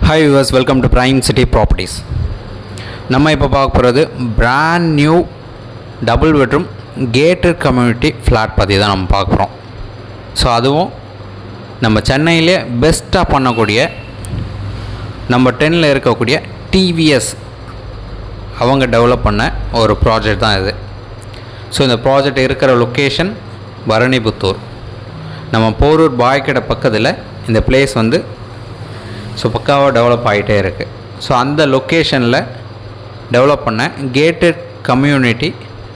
Hi viewers, welcome to prime city properties. நம்ம இப்போ பார்க்க போகிறது brand new double bedroom gated community flat பற்றி தான் நம்ம பார்க்க போகிறோம். ஸோ அதுவும் நம்ம சென்னையிலே பெஸ்ட்டாக பண்ணக்கூடிய நம்பர் 10ல் இருக்கக்கூடிய டிவிஎஸ் அவங்க டெவலப் பண்ண ஒரு ப்ராஜெக்ட் தான் இது. ஸோ இந்த ப்ராஜெக்ட் இருக்கிற லொக்கேஷன் பரணிபுத்தூர், நம்ம போரூர் பாய்க்கடை பக்கத்தில் இந்த பிளேஸ் வந்து பக்காவாக டெவலப் ஆகிட்டே இருக்குது. ஸோ அந்த லொக்கேஷனில் டெவலப் பண்ண கேட்டட் கம்யூனிட்டி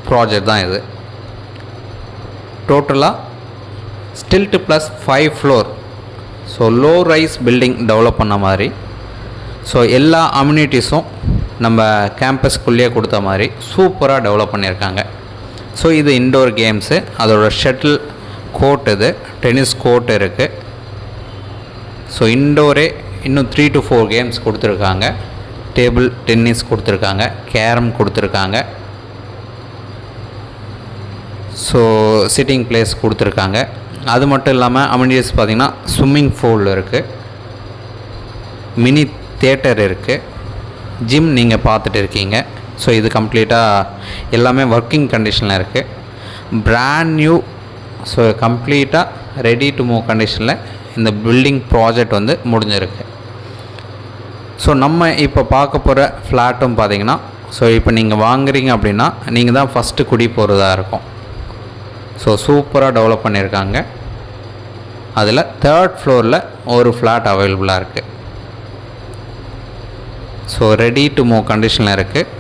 ப்ராஜெக்ட் தான் இது. டோட்டலாக ஸ்டில்ட் plus 5 floor, so low rice building develop பண்ண மாதிரி. ஸோ எல்லா அம்யூனிட்டிஸும் நம்ம கேம்பஸ்க்குள்ளேயே கொடுத்த மாதிரி சூப்பராக டெவலப் பண்ணியிருக்காங்க. ஸோ இது இன்டோர் கேம்ஸு, அதோட ஷட்டில் கோர்ட், இது டென்னிஸ் கோர்ட் இருக்குது. ஸோ இன்டோரே இன்னும் 3 to 4 கேம்ஸ் கொடுத்துருக்காங்க. டேபிள் டென்னிஸ் கொடுத்துருக்காங்க, கேரம் கொடுத்துருக்காங்க. ஸோ சிட்டிங் பிளேஸ் கொடுத்துருக்காங்க. அது மட்டும் இல்லாமல் அம்யூனிட்டிஸ் பார்த்திங்கன்னா ஸ்விம்மிங் பூல் இருக்குது, மினி தியேட்டர் இருக்குது, ஜிம் நீங்கள் பார்த்துட்டு இருக்கீங்க. ஸோ இது கம்ப்ளீட்டாக எல்லாமே ஒர்க்கிங் கண்டிஷனில் இருக்குது. பிராண்ட் நியூ, ஸோ கம்ப்ளீட்டாக ரெடி டு மூவ் கண்டிஷனில் இந்த பில்டிங் ப்ராஜெக்ட் வந்து முடிஞ்சிருக்கு. ஸோ நம்ம இப்போ பார்க்க போகிற ஃப்ளாட்டும் பார்த்திங்கன்னா, ஸோ இப்போ நீங்கள் வாங்குறீங்க அப்படின்னா நீங்கள் தான் ஃபஸ்ட்டு குடி போகிறதா இருக்கும். ஸோ சூப்பராக டெவலப் பண்ணியிருக்காங்க. அதில் 3rd ஃப்ளோரில் ஒரு ஃப்ளாட் அவைலபிளாக இருக்குது. ஸோ ரெடி டு மூவ் கண்டிஷனில் இருக்குது.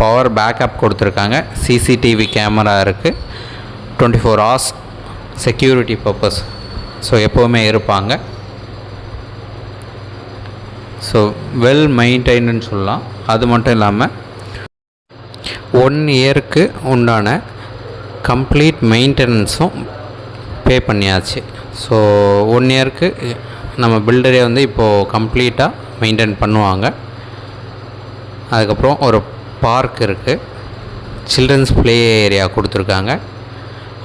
பவர் பேக்கப் கொடுத்துருக்காங்க, சிசிடிவி கேமரா இருக்குது, 24 hours செக்யூரிட்டி பர்பஸ், ஸோ எப்போவுமே இருப்பாங்க. ஸோ வெல் மெயின்டைன்னு சொல்லலாம். அது மட்டும் இல்லாமல் 1 இயருக்கு உண்டான கம்ப்ளீட் மெயின்டெனன்ஸும் பே பண்ணியாச்சு. ஸோ 1 இயருக்கு நம்ம பில்டரே வந்து இப்போது கம்ப்ளீட்டாக மெயின்டைன் பண்ணுவாங்க. அதுக்கப்புறம் ஒரு பார்க் இருக்குது, சில்ட்ரன்ஸ் ப்ளே ஏரியா கொடுத்துருக்காங்க,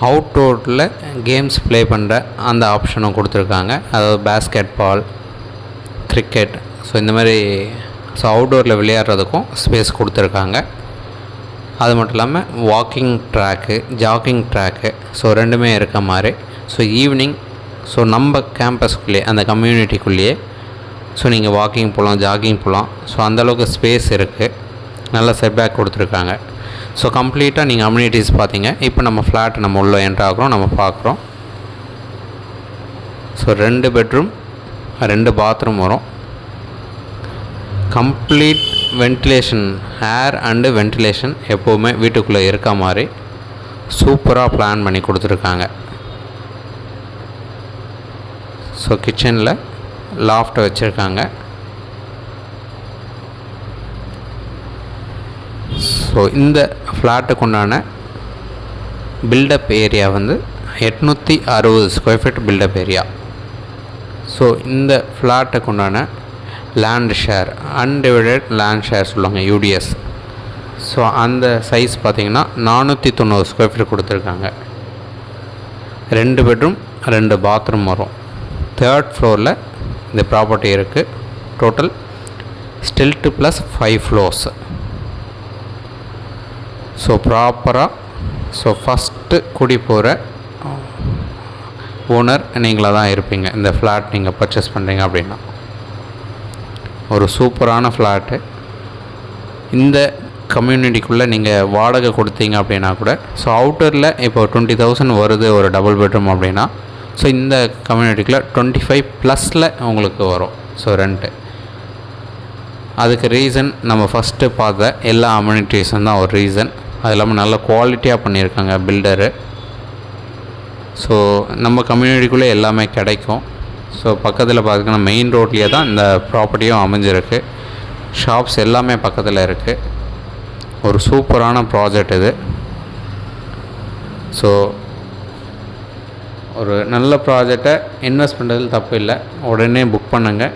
அவுட்டோரில் கேம்ஸ் ப்ளே பண்ணுற அந்த ஆப்ஷனும் கொடுத்துருக்காங்க. அதாவது பேஸ்கெட் பால், கிரிக்கெட், ஸோ இந்த மாதிரி ஸோ அவுட்டோரில் விளையாடுறதுக்கும் ஸ்பேஸ் கொடுத்துருக்காங்க. அது மட்டும் இல்லாமல் walking track, jogging track, so ரெண்டுமே இருக்க மாதிரி. ஸோ ஈவினிங் ஸோ நம்ம கேம்பஸ்க்குள்ளேயே அந்த கம்யூனிட்டிக்குள்ளேயே ஸோ நீங்கள் வாக்கிங் போகலாம், ஜாகிங் போகலாம். ஸோ அந்தளவுக்கு ஸ்பேஸ் இருக்குது, நல்ல செட்பேக் கொடுத்துருக்காங்க. ஸோ கம்ப்ளீட்டாக நீங்கள் அம்யூனிட்டிஸ் பார்த்தீங்க. இப்போ நம்ம ஃப்ளாட் நம்ம உள்ளே என்ட்ராகிறோம், நம்ம பார்க்குறோம். ஸோ 2 பெட்ரூம் 2 பாத்ரூம் வரும். Complete ventilation, air and ventilation எப்போவுமே வீட்டுக்குள்ளே இருக்க மாதிரி சூப்பராக பிளான் பண்ணி கொடுத்துருக்காங்க. ஸோ கிச்சனில் லாஃப்ட் வச்சுருக்காங்க. ஸோ இந்த ஃப்ளாட்டுக்கு உண்டான பில்டப் ஏரியா வந்து 860 square feet built up area. So இந்த ஃப்ளாட்டுக்கு உண்டான land share, undivided land share சொல்லுவாங்க, யூடிஎஸ். ஸோ அந்த சைஸ் பார்த்திங்கன்னா 490 ஸ்கொயர் ஃபீட் கொடுத்துருக்காங்க. 2 பெட்ரூம் 2 பாத்ரூம் வரும். 3rd ஃப்ளோரில் இந்த ப்ராப்பர்ட்டி இருக்குது. Total ஸ்டில்ட் plus 5 floors. ஸோ ப்ராப்பராக ஸோ ஃபஸ்ட்டு குடி போகிற ஓனர் நீங்களாக தான் இருப்பீங்க. இந்த ஃப்ளாட் நீங்கள் பர்ச்சேஸ் பண்ணுறீங்க அப்படின்னா ஒரு சூப்பரான ஃப்ளாட்டு. இந்த கம்யூனிட்டிக்குள்ளே நீங்கள் வாடகை கொடுத்தீங்க அப்படின்னா கூட, ஸோ அவுட்டரில் இப்போ 20,000 வருது ஒரு டபுள் பெட்ரூம் அப்படின்னா, ஸோ இந்த கம்யூனிட்டிக்குள்ளே 25+ உங்களுக்கு வரும். So rent. அதுக்கு ரீசன் நம்ம ஃபஸ்ட்டு பார்த்த எல்லா அம்யூனிட்டிஸும் தான் ஒரு ரீசன். அது இல்லாமல் நல்ல குவாலிட்டியாக பண்ணியிருக்காங்க பில்டரு. ஸோ நம்ம கம்யூனிட்டிக்குள்ளே எல்லாமே கிடைக்கும். ஸோ பக்கத்தில் பார்த்திங்கன்னா மெயின் ரோட்லேயே தான் இந்த ப்ராப்பர்ட்டியும் அமைஞ்சிருக்கு. ஷாப்ஸ் எல்லாமே பக்கத்தில் இருக்குது. ஒரு சூப்பரான ப்ராஜெக்ட் இது. ஸோ ஒரு நல்ல ப்ராஜெக்டை இன்வெஸ்ட் பண்ணுறதுல தப்பு இல்லை, உடனே புக் பண்ணுங்கள்.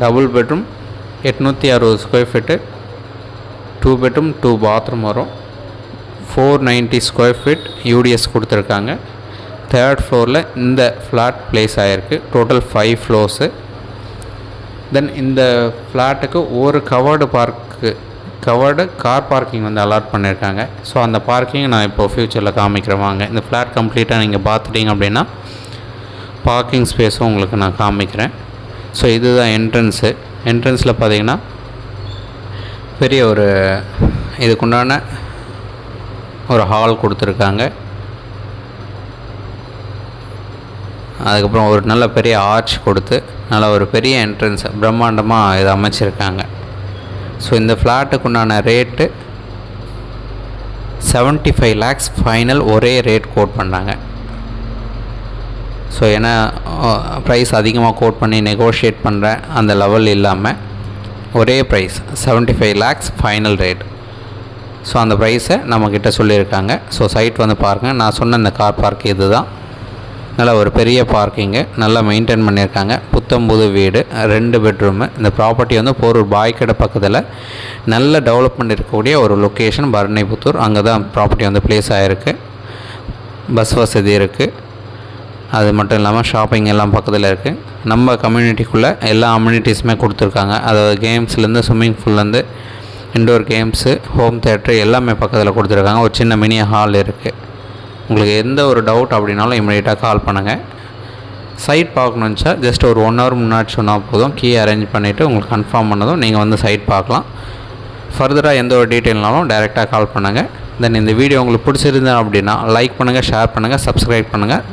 Double bedroom 860 square feet, 2 bedroom 2 bathroom வரும். 490 ஸ்கொயர் ஃபீட் யூடிஎஸ் கொடுத்துருக்காங்க. 3rd ஃப்ளோரில் இந்த ஃப்ளாட் பிளேஸ் ஆகிருக்கு. Total 5 floors. தென் இந்த ஃப்ளாட்டுக்கு ஒரு கவர்டு கார் பார்க்கிங் வந்து அலாட் பண்ணியிருக்காங்க. ஸோ அந்த பார்க்கிங் நான் இப்போது ஃப்யூச்சரில் காமிக்கிறேன் வாங்க. இந்த ஃப்ளாட் கம்ப்ளீட்டாக நீங்கள் பார்த்துட்டிங்க அப்படின்னா பார்க்கிங் ஸ்பேஸும் உங்களுக்கு நான் காமிக்கிறேன். ஸோ இதுதான் என்ட்ரன்ஸில் பார்த்தீங்கன்னா பெரிய ஒரு இதுக்குண்டான ஒரு ஹால் கொடுத்துருக்காங்க. அதுக்கப்புறம் ஒரு நல்ல பெரிய ஆர்ச் கொடுத்து நல்ல ஒரு பெரிய என்ட்ரன்ஸ் பிரம்மாண்டமாக இதை அமைச்சிருக்காங்க. ஸோ இந்த ஃப்ளாட்டுக்குண்டான ரேட்டு 75 lakhs ஃபைனல் ஒரே ரேட் கோட் பண்ணாங்க. ஸோ ஏன்னா ப்ரைஸ் அதிகமாக கோட் பண்ணி நெகோஷியேட் பண்ணுற அந்த லெவல் இல்லாமல் ஒரே price 75 lakhs final rate. So அந்த ப்ரைஸை நம்மக்கிட்ட சொல்லியிருக்காங்க. ஸோ சைட் வந்து பாருங்கள். நான் சொன்ன இந்த கார் பார்க் இது தான். நல்லா ஒரு பெரிய பார்க்கிங்கு, நல்லா மெயின்டைன் பண்ணியிருக்காங்க. புத்தம்புது வீடு, 2 பெட்ரூமு. இந்த ப்ராப்பர்ட்டி வந்து போரூர் பாய்க்கடை பக்கத்தில் நல்ல டெவலப்மெண்ட் இருக்கக்கூடிய ஒரு லொக்கேஷன் பரணிபுத்தூர். அங்கே தான் ப்ராப்பர்ட்டி வந்து ப்ளேஸ் ஆகிருக்கு. பஸ் வசதி இருக்குது. அது மட்டும் இல்லாமல் ஷாப்பிங் எல்லாம் பக்கத்தில் இருக்குது. நம்ம கம்யூனிட்டிக்குள்ளே எல்லா அம்யூனிட்டிஸுமே கொடுத்துருக்காங்க. அதாவது கேம்ஸ்லேருந்து ஸ்விம்மிங் பூல்லேருந்து இன்டோர் கேம்ஸு, ஹோம் தேட்ரு எல்லாமே பக்கத்தில் கொடுத்துருக்காங்க. ஒரு சின்ன மினி ஹால் இருக்குது. உங்களுக்கு எந்த ஒரு டவுட் அப்படின்னாலும் இமீடியட்டாக கால் பண்ணுங்கள். சைட் பார்க்கணுன்னுச்சா ஜஸ்ட் ஒரு 1 hour முன்னாடி சொன்னால் போதும். கீ அரேஞ்ச் பண்ணிவிட்டு உங்களுக்கு கன்ஃபார்ம் பண்ணதும் நீங்கள் வந்து சைட் பார்க்கலாம். ஃபர்தராக எந்த ஒரு டீட்டெயில்னாலும் டைரெக்டாக கால் பண்ணுங்கள். தென் இந்த வீடியோ உங்களுக்கு பிடிச்சிருந்தேன் அப்படின்னா லைக் பண்ணுங்கள், ஷேர் பண்ணுங்கள், சப்ஸ்கிரைப் பண்ணுங்கள்.